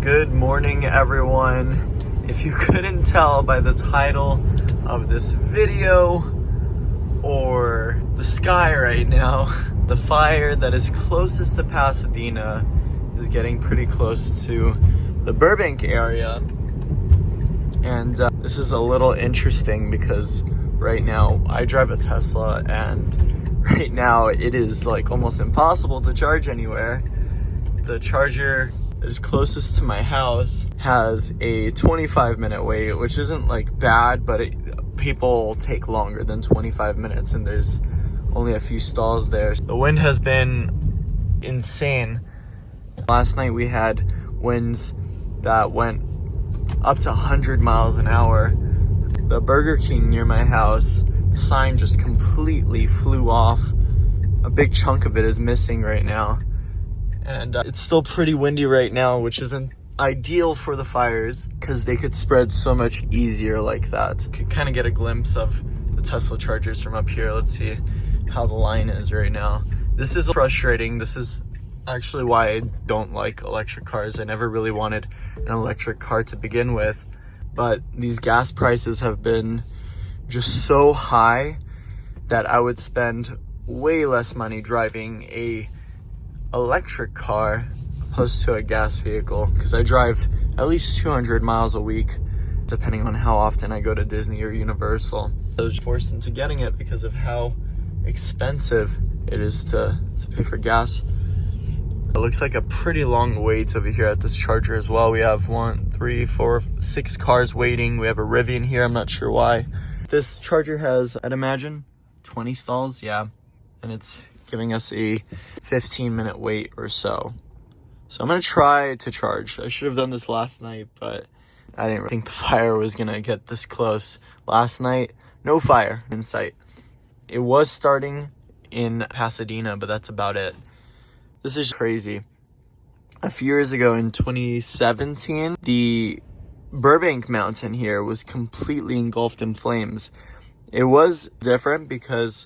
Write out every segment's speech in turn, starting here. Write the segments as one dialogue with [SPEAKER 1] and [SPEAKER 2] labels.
[SPEAKER 1] Good morning, everyone. If you couldn't tell by the title of this video or the sky right now, the fire that is closest to Pasadena is getting pretty close to the Burbank area. And this is a little interesting because right now I drive a Tesla, and right now it is like almost impossible to charge anywhere. The charger that is closest to my house has a 25-minute wait, which isn't like bad, but people take longer than 25 minutes and there's only a few stalls there. The wind has been insane. Last night we had winds that went up to 100 miles an hour. The Burger King near my house, the sign just completely flew off. A big chunk of it is missing right now. And it's still pretty windy right now, which isn't ideal for the fires because they could spread so much easier like that. You can kind of get a glimpse of the Tesla chargers from up here. Let's see how the line is right now. This is frustrating. This is actually why I don't like electric cars. I never really wanted an electric car to begin with, but these gas prices have been just so high that I would spend way less money driving a electric car opposed to a gas vehicle, because I drive at least 200 miles a week depending on how often I go to Disney or Universal. I was forced into getting it because of how expensive it is to pay for gas. It looks like a pretty long wait over here at this charger as well. We have 1, 3, 4, 6 cars waiting. We have a Rivian here, I'm not sure why. This charger has, I'd imagine, 20 stalls, yeah, and it's giving us a 15-minute wait or so. So I'm gonna try to charge. I should have done this last night, but I didn't think the fire was gonna get this close. Last night, no fire in sight. It was starting in Pasadena, but that's about it. This is crazy. A few years ago in 2017, the Burbank mountain here was completely engulfed in flames. It was different because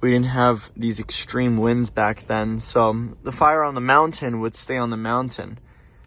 [SPEAKER 1] we didn't have these extreme winds back then, so the fire on the mountain would stay on the mountain.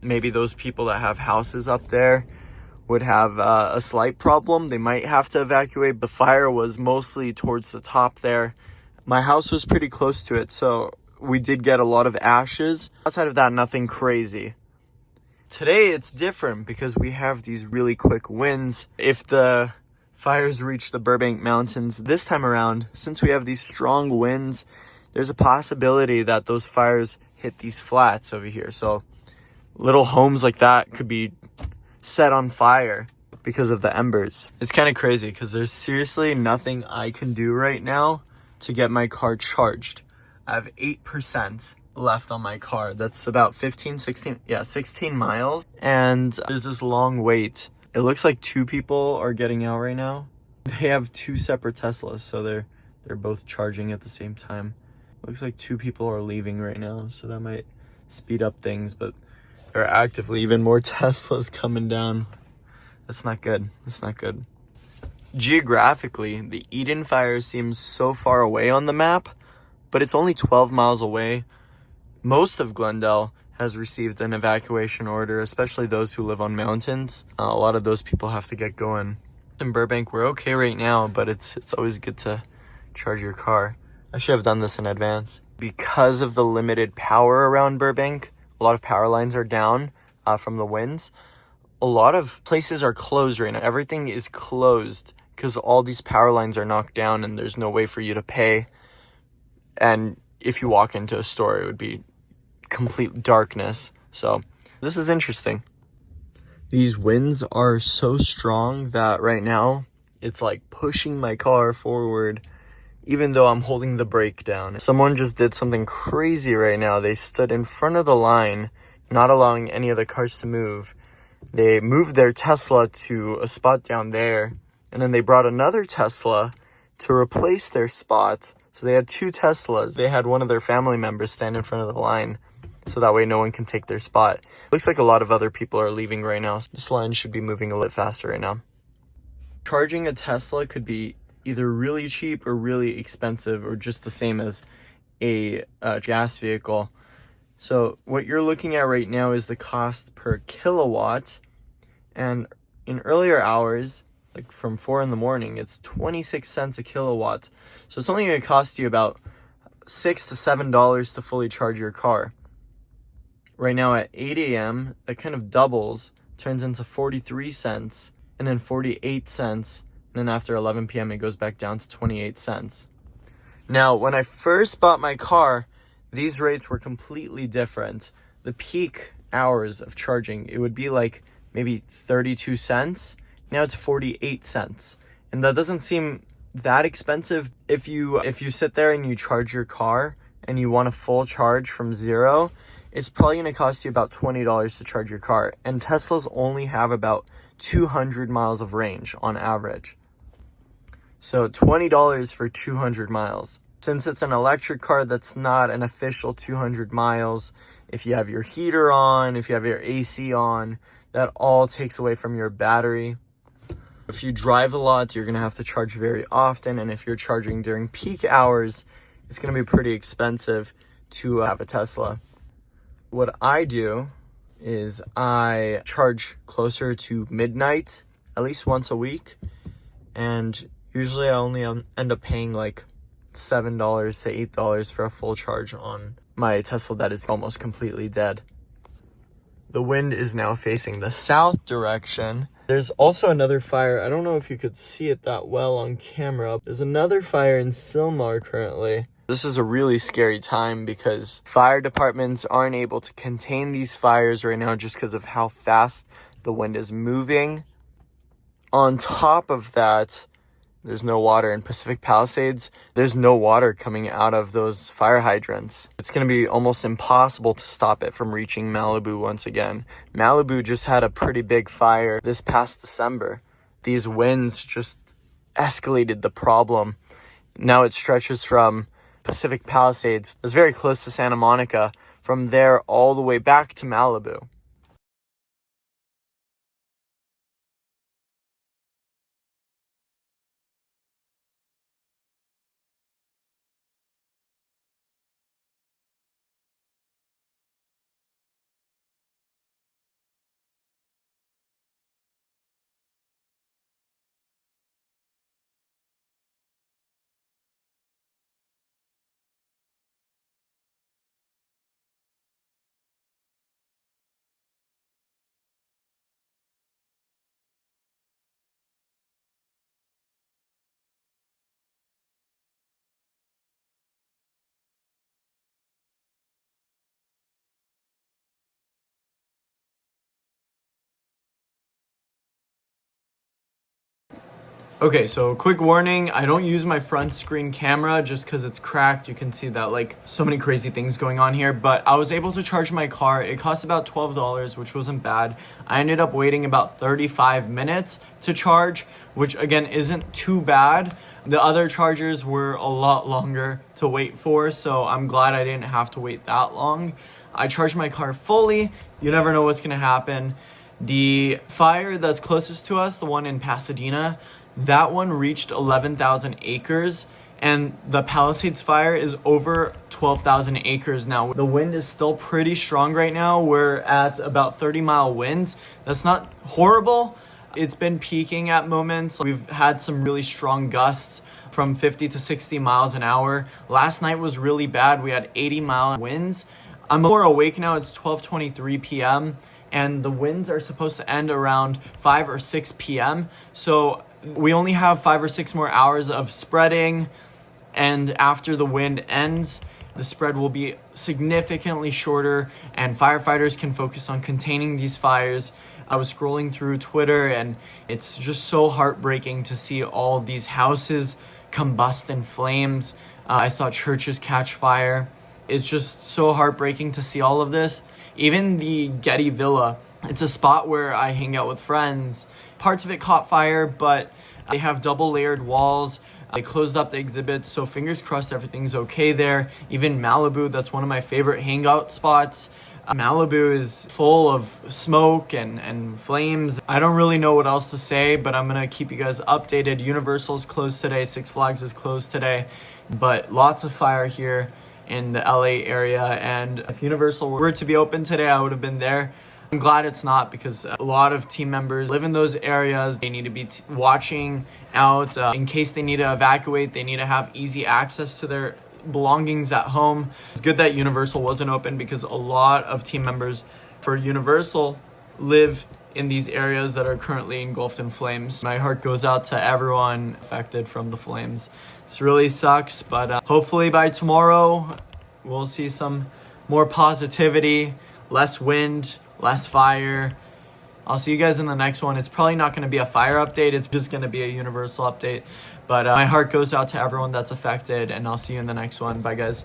[SPEAKER 1] Maybe those people that have houses up there would have a slight problem. They might have to evacuate. The fire was mostly towards the top there. My house was pretty close to it, so we did get a lot of ashes. Outside of that, nothing crazy. Today it's different because we have these really quick winds. If the fires reach the Burbank Mountains this time around, since we have these strong winds, there's a possibility that those fires hit these flats over here. So little homes like that could be set on fire because of the embers. It's kind of crazy because there's seriously nothing I can do right now to get my car charged. I have 8% left on my car. That's about 16 miles. And there's this long wait. It looks like 2 people are getting out right now. They have 2 separate Teslas, so they're both charging at the same time. Looks like 2 people are leaving right now, so that might speed up things, but there are actively even more Teslas coming down. That's not good. That's not good. Geographically, the Eden fire seems so far away on the map, but it's only 12 miles away. Most of Glendale has received an evacuation order, especially those who live on mountains. A lot of those people have to get going. In Burbank, we're okay right now, but it's always good to charge your car. I should have done this in advance. Because of the limited power around Burbank, a lot of power lines are down from the winds. A lot of places are closed right now. Everything is closed because all these power lines are knocked down and there's no way for you to pay. And if you walk into a store, it would be complete darkness. So this is interesting. These winds are so strong that right now it's like pushing my car forward even though I'm holding the brake down. Someone just did something crazy right now. They stood in front of the line, not allowing any of the cars to move. They moved their Tesla to a spot down there, and then they brought another Tesla to replace their spot. So they had 2 Teslas. They had one of their family members stand in front of the line, so that way no one can take their spot. Looks like a lot of other people are leaving right now. This line should be moving a little faster right now. Charging a Tesla could be either really cheap or really expensive, or just the same as a gas vehicle. So what you're looking at right now is the cost per kilowatt, and in earlier hours, like from 4 in the morning, it's 26 cents a kilowatt. So it's only going to cost you about $6 to $7 to fully charge your car. Right now at 8 a.m., that kind of doubles, turns into 43 cents, and then 48 cents, and then after 11 p.m. it goes back down to 28 cents. Now, when I first bought my car, these rates were completely different. The peak hours of charging, it would be like maybe 32 cents. Now it's 48 cents. And that doesn't seem that expensive. If you sit there and you charge your car and you want a full charge from zero, it's probably going to cost you about $20 to charge your car. And Teslas only have about 200 miles of range on average. So $20 for 200 miles. Since it's an electric car, that's not an official 200 miles. If you have your heater on, if you have your AC on, that all takes away from your battery. If you drive a lot, you're going to have to charge very often. And if you're charging during peak hours, it's going to be pretty expensive to have a Tesla. What I do is I charge closer to midnight, at least once a week. And usually I only end up paying like $7 to $8 for a full charge on my Tesla that is almost completely dead. The wind is now facing the south direction. There's also another fire. I don't know if you could see it that well on camera. There's another fire in Sylmar currently. This is a really scary time because fire departments aren't able to contain these fires right now just because of how fast the wind is moving. On top of that, there's no water in Pacific Palisades. There's no water coming out of those fire hydrants. It's going to be almost impossible to stop it from reaching Malibu once again. Malibu just had a pretty big fire this past December. These winds just escalated the problem. Now it stretches from Pacific Palisades. It's very close to Santa Monica. From there all the way back to Malibu. Okay, so quick warning, I don't use my front screen camera just because it's cracked. You can see that like so many crazy things going on here, but I was able to charge my car. It cost about $12, which wasn't bad. I ended up waiting about 35 minutes to charge, which again isn't too bad. The other chargers were a lot longer to wait for, so I'm glad I didn't have to wait that long. I charged my car fully. You never know what's gonna happen. The fire that's closest to us, the one in Pasadena, that one reached 11,000 acres, and the Palisades fire is over 12,000 acres now. The wind is still pretty strong right now. We're at about 30-mile winds. That's not horrible. It's been peaking at moments. We've had some really strong gusts from 50 to 60 miles an hour. Last night was really bad. We had 80-mile winds. I'm more awake now. It's 12:23 p.m. and the winds are supposed to end around 5 or 6 p.m. So we only have 5 or 6 more hours of spreading, and after the wind ends, the spread will be significantly shorter and firefighters can focus on containing these fires. I was scrolling through Twitter and it's just so heartbreaking to see all these houses combust in flames. I saw churches catch fire. It's just so heartbreaking to see all of this. Even the Getty Villa, it's a spot where I hang out with friends. Parts of it caught fire, but they have double layered walls. They closed up the exhibit, so fingers crossed everything's okay there. Even Malibu, that's one of my favorite hangout spots. Malibu is full of smoke and flames. I don't really know what else to say, but I'm gonna keep you guys updated. Universal's closed today, Six Flags is closed today, but lots of fire here. in the LA area. And if Universal were to be open today, I would have been there. I'm glad it's not, because a lot of team members live in those areas. They need to be watching out in case they need to evacuate. They need to have easy access to their belongings at home. It's good that Universal wasn't open, because a lot of team members for Universal live in these areas that are currently engulfed in flames. My heart goes out to everyone affected from the flames. This really sucks, but hopefully by tomorrow we'll see some more positivity, less wind, less fire. I'll see you guys in the next one. It's probably not going to be a fire update. It's just going to be a Universal update. But my heart goes out to everyone that's affected, and I'll see you in the next one. Bye, guys.